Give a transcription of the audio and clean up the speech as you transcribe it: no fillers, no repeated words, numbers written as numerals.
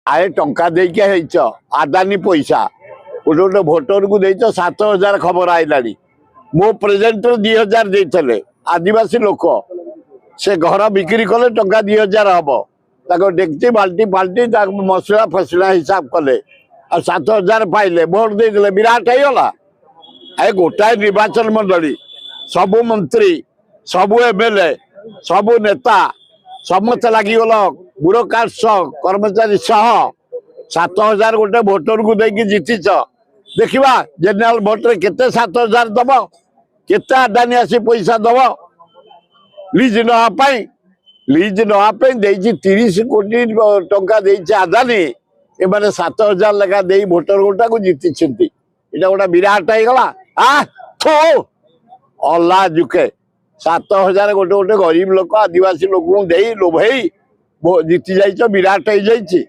आए टंका देके आदानी पैसा गोटे गोटे भोटर को देच 7,000 खबर आईला मो प्रेजेंट 2,000 देते आदिवासी लोक से घर बिक्री कले टंका 2,000 हम डेक्ची बाल्टी फाल्टी मसला फसला हिसाब कले और 7,000 पाइले भोट दे विराट होगा। ए गोटाए निर्वाचन मंडली सबु मंत्री सबु एमएलए सबु नेता समस्त लगिगल ब्यूरोक्राट कर्मचारी सह 7,000 गोटे भोटर को देकी जीतिच देखा जेनेल भोट केते 7,000 दब केते अदानी आसी पैसा दब लीज नापी लीज नापी 30 कोटी टंका आदानी एमाने 7,000 लेखा दे भोटर गोटा को जीति इटा गोटा विराट होगा। अल्लाह जुके 7,000 गोटे गोटे गरीब लोक आदिवासी लोक दे लोभई जीति जाइछ विराट हो जाइछि।